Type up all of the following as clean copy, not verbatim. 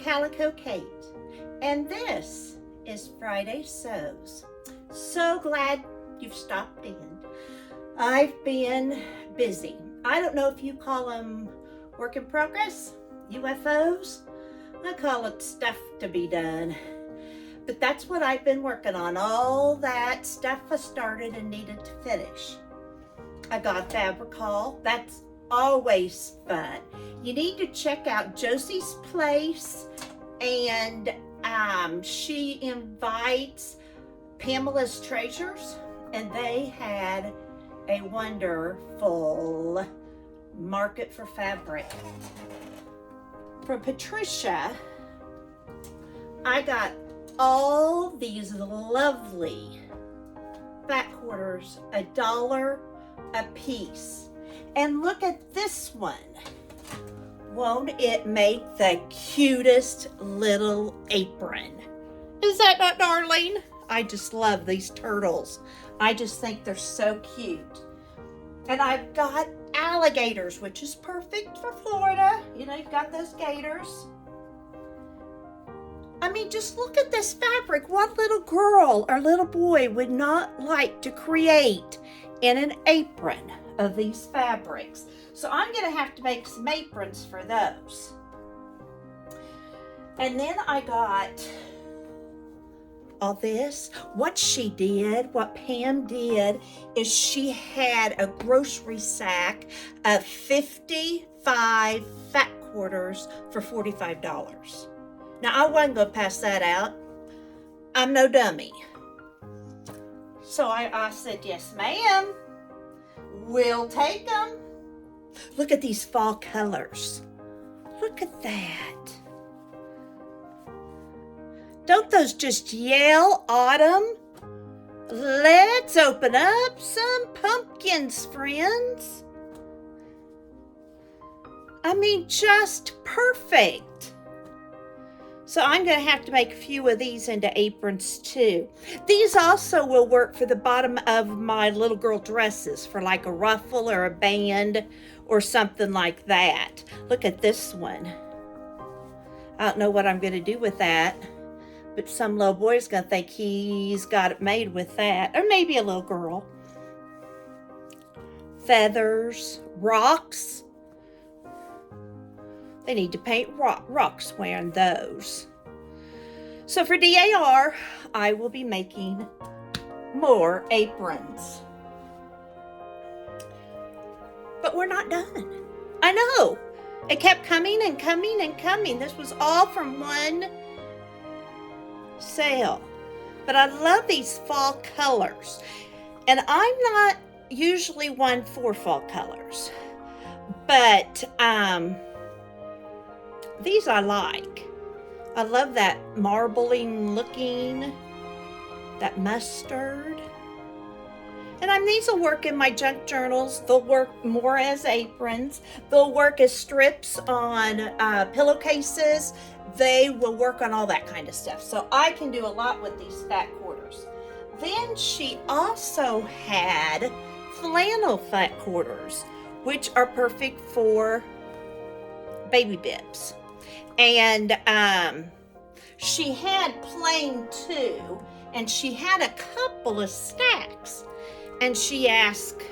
Calico Kate, and this is Friday Sews. So glad you've stopped in. I've been busy. I don't know if you call them work in progress, UFOs. I call it stuff to be done. But that's what I've been working on, all that stuff I started and needed to finish. I got fabric haul. That's always fun. You need to check out Josie's place, and she invites Pamela's Treasures, and they had a wonderful market for fabric. From Patricia, I got all these lovely fat quarters, $1 a piece. And look at this one. Won't it make the cutest little apron? Is that not darling? I just love these turtles. I just think they're so cute. And I've got alligators, which is perfect for Florida. You know, you've got those gators. I mean, just look at this fabric. What little girl or little boy would not like to create in an apron of these fabrics? So I'm going to have to make some aprons for those. And then I got all this. What she did, what Pam did, is she had a grocery sack of 55 fat quarters for $45. Now, I wasn't going to pass that out. I'm no dummy. So I said, yes, ma'am. We'll take them. Look at these fall colors. Look at that. Don't those just yell autumn? Let's open up some pumpkins, friends. I mean, just perfect. So I'm going to have to make a few of these into aprons too. These also will work for the bottom of my little girl dresses, for like a ruffle or a band or something like that. Look at this one. I don't know what I'm going to do with that, but some little boy's going to think he's got it made with that, or maybe a little girl. Feathers, rocks. They need to paint rocks wearing those. So for DAR, I will be making more aprons. But we're not done. I know. It kept coming and coming and coming. This was all from one sale. But I love these fall colors. And I'm not usually one for fall colors. But these I like. I love that marbling looking, that mustard. And these will work in my junk journals. They'll work more as aprons. They'll work as strips on pillowcases. They will work on all that kind of stuff. So I can do a lot with these fat quarters. Then she also had flannel fat quarters, which are perfect for baby bibs. And she had plain too, and she had a couple of stacks. And she asked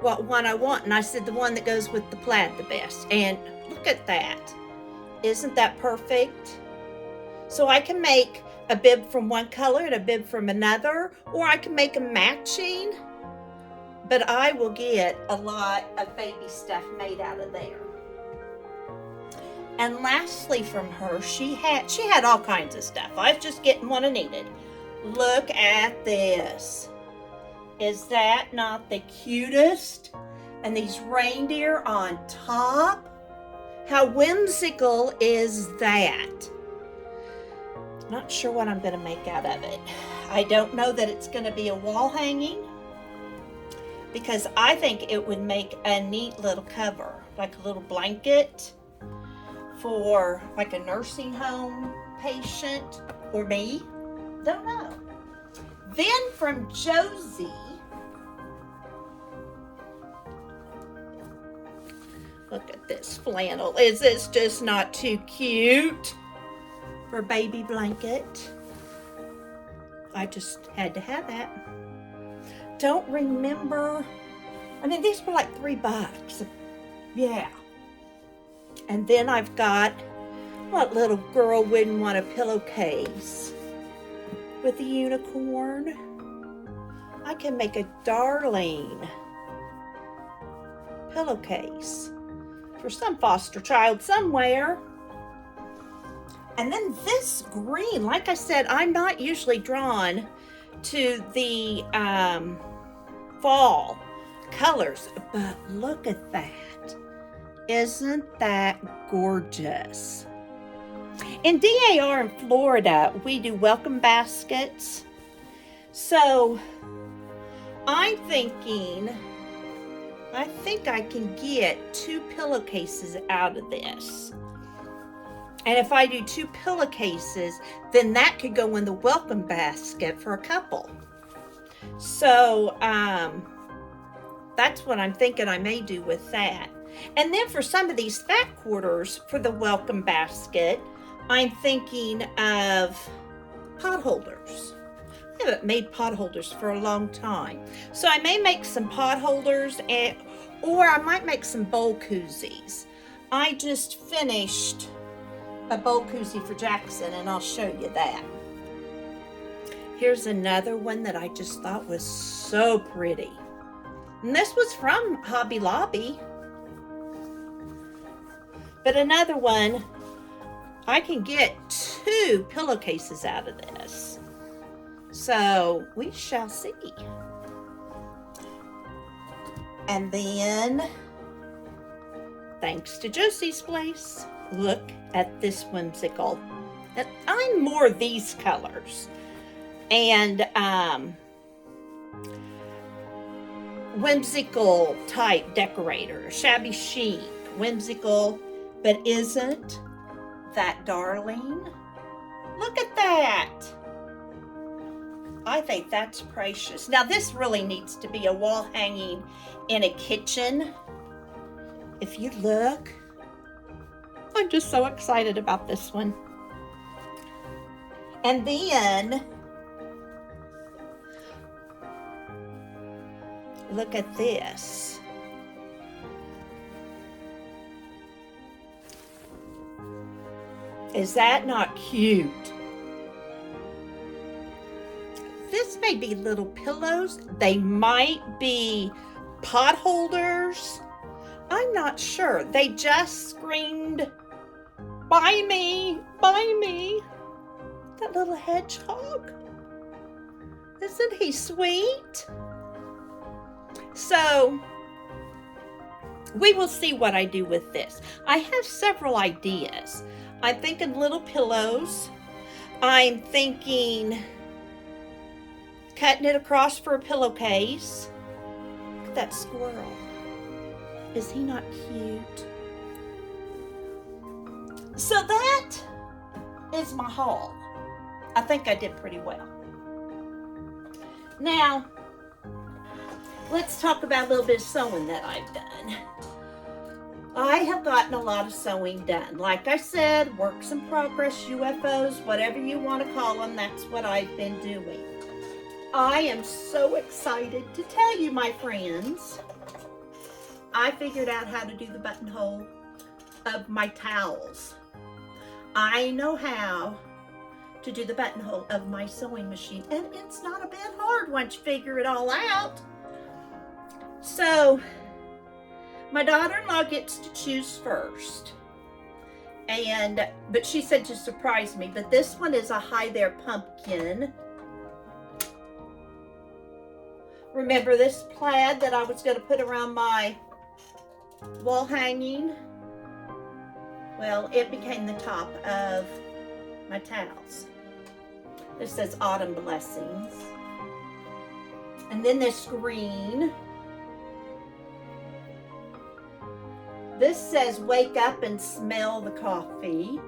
what one I want, and I said the one that goes with the plaid the best. And look at that. Isn't that perfect? So I can make a bib from one color and a bib from another, or I can make them matching. But I will get a lot of baby stuff made out of there. And lastly from her, she had all kinds of stuff. I was just getting what I needed. Look at this. Is that not the cutest? And these reindeer on top. How whimsical is that? Not sure what I'm going to make out of it. I don't know that it's going to be a wall hanging, because I think it would make a neat little cover, like a little blanket for like a nursing home patient or me. Don't know. Then from Josie, look at this flannel. Is this just not too cute? for baby blanket. I just had to have that. Don't remember. I mean, these were like $3. Yeah. And then I've got, what little girl wouldn't want a pillowcase with a unicorn? I can make a darling pillowcase for some foster child somewhere. And then this green, like I said, I'm not usually drawn to the fall colors, but look at that. Isn't that gorgeous? In DAR in Florida, we do welcome baskets. So I'm thinking, I think I can get 2 pillowcases out of this. And if I do 2 pillowcases, then that could go in the welcome basket for a couple. So that's what I'm thinking I may do with that. And then for some of these fat quarters for the welcome basket, I'm thinking of pot holders. I haven't made pot holders for a long time. So I may make some pot holders, or I might make some bowl koozies. I just finished a bowl koozie for Jackson, and I'll show you that. Here's another one that I just thought was so pretty. And this was from Hobby Lobby. But another one, I can get 2 pillowcases out of this. So we shall see. And then, thanks to Josie's place, look at this whimsical. I'm more these colors. And whimsical type decorator, shabby chic, whimsical, but isn't that darling? Look at that. I think that's precious. Now this really needs to be a wall hanging in a kitchen. If you look, I'm just so excited about this one. And then, look at this. Is that not cute? This may be little pillows. They might be pot holders. I'm not sure. They just screamed, "Buy me, buy me." That little hedgehog. Isn't he sweet? So we will see what I do with this. I have several ideas. I'm thinking little pillows. I'm thinking cutting it across for a pillowcase. Look at that squirrel. Is he not cute? So that is my haul. I think I did pretty well. Now, let's talk about a little bit of sewing that I've done. I have gotten a lot of sewing done. Like I said, works in progress, UFOs, whatever you want to call them, that's what I've been doing. I am so excited to tell you, my friends, I figured out how to do the buttonhole of my towels. I know how to do the buttonhole of my sewing machine, and it's not a bit hard once you figure it all out. So, my daughter-in-law gets to choose first, but she said to surprise me, but this one is a Hi There Pumpkin. Remember this plaid that I was going to put around my wall hanging? Well, it became the top of my towels. This says Autumn Blessings. And then this green. This says Wake Up and Smell the Coffee.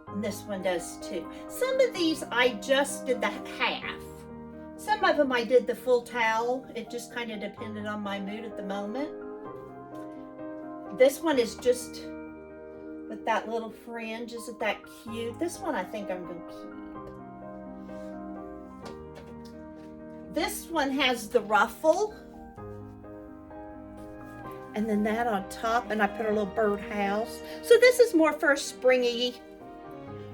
And this one does too. Some of these I just did the half. Some of them I did the full towel. It just kind of depended on my mood at the moment. This one is just with that little fringe. Isn't that cute? This one I think I'm going to keep. This one has the ruffle. And then that on top, and I put a little birdhouse. So this is more for a springy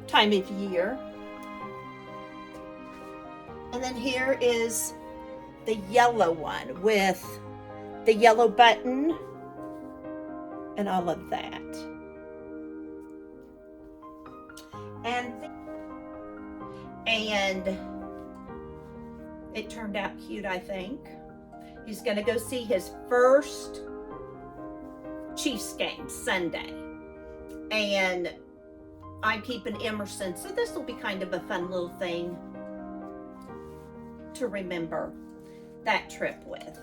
time of year. And then here is the yellow one with the yellow button and all of that. And it turned out cute, I think. He's gonna go see his first Chiefs game Sunday. And I'm keeping Emerson, so this will be kind of a fun little thing to remember that trip with.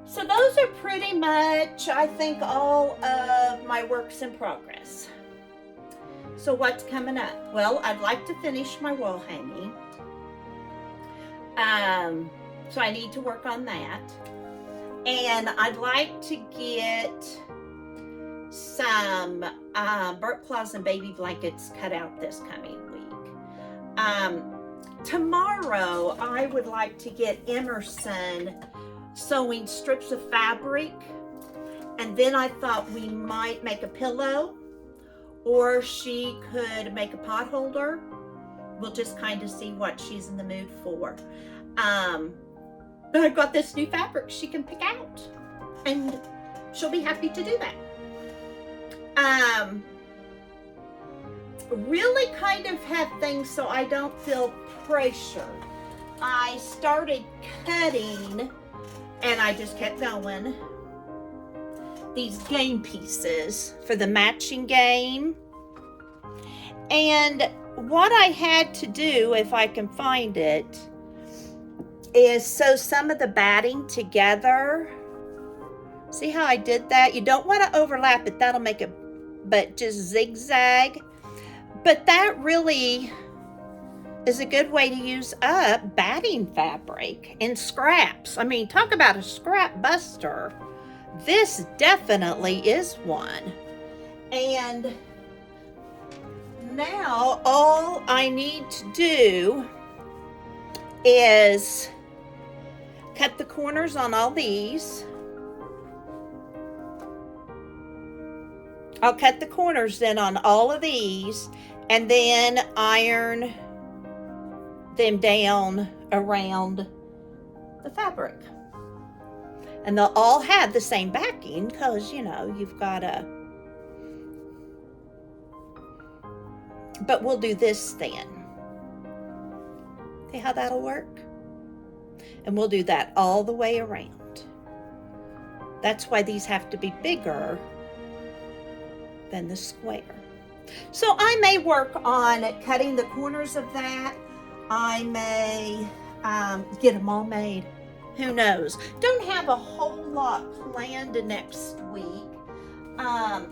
So those are pretty much, I think, all of my works in progress. So what's coming up? Well, I'd like to finish my wall hanging. So I need to work on that. And I'd like to get some burnt cloths and baby blankets cut out this coming week. Tomorrow, I would like to get Emerson sewing strips of fabric. And then I thought we might make a pillow, or she could make a pot holder. We'll just kind of see what she's in the mood for. But I've got this new fabric she can pick out, and she'll be happy to do that. Really kind of have things so I don't feel pressure. I started cutting, and I just kept going, these game pieces for the matching game. And what I had to do, if I can find it, is sew some of the batting together. See how I did that? You don't want to overlap it. That'll make it, but just zigzag. But that really is a good way to use up batting fabric and scraps. I mean, talk about a scrap buster. This definitely is one. And now all I need to do is cut the corners on all these. I'll cut the corners then on all of these, and then iron them down around the fabric. And they'll all have the same backing because, you know, you've got a... But we'll do this then. See how that'll work? And we'll do that all the way around. That's why these have to be bigger than the square. So I may work on cutting the corners of that. I may get them all made. Who knows? Don't have a whole lot planned next week.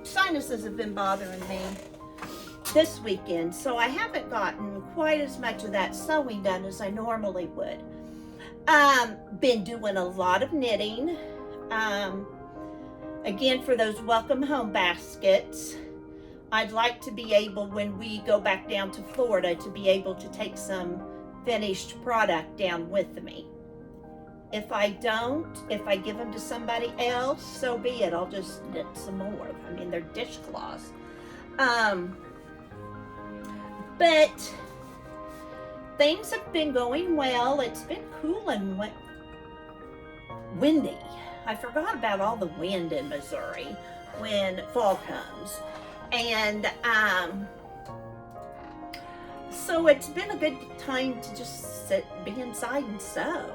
Sinuses have been bothering me this weekend, so I haven't gotten quite as much of that sewing done as I normally would. Been doing a lot of knitting. Again, for those welcome home baskets, I'd like to be able, when we go back down to Florida, to be able to take some finished product down with me. If I don't, if I give them to somebody else, so be it. I'll just knit some more. I mean, they're dishcloths. But things have been going well. It's been cool and windy. I forgot about all the wind in Missouri when fall comes. And so it's been a good time to just be inside and sew.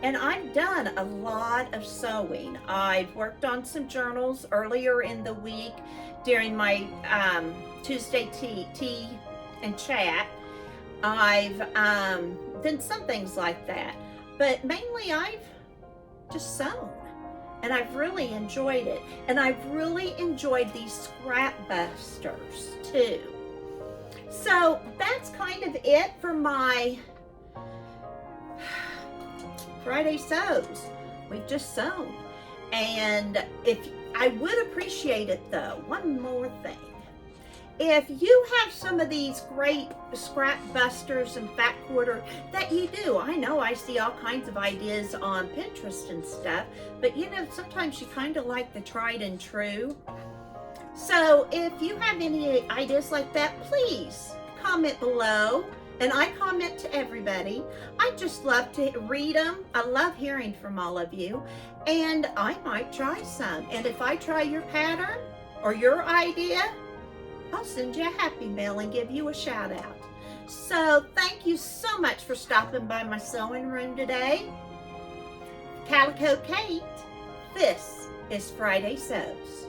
And I've done a lot of sewing. I've worked on some journals earlier in the week during my Tuesday tea and chat. I've done some things like that, but mainly I've just sewn, and I've really enjoyed it. And I've really enjoyed these scrap busters too. So that's kind of it for my Friday sews. We've just sewn. And if I would appreciate it though. One more thing. If you have some of these great scrap busters and fat quarter that you do, I know I see all kinds of ideas on Pinterest and stuff, but you know, sometimes you kind of like the tried and true. So if you have any ideas like that, please comment below. And I comment to everybody. I just love to read them. I love hearing from all of you. And I might try some. And if I try your pattern or your idea, I'll send you a happy mail and give you a shout out. So thank you so much for stopping by my sewing room today. Calico Kate, this is Friday Sews.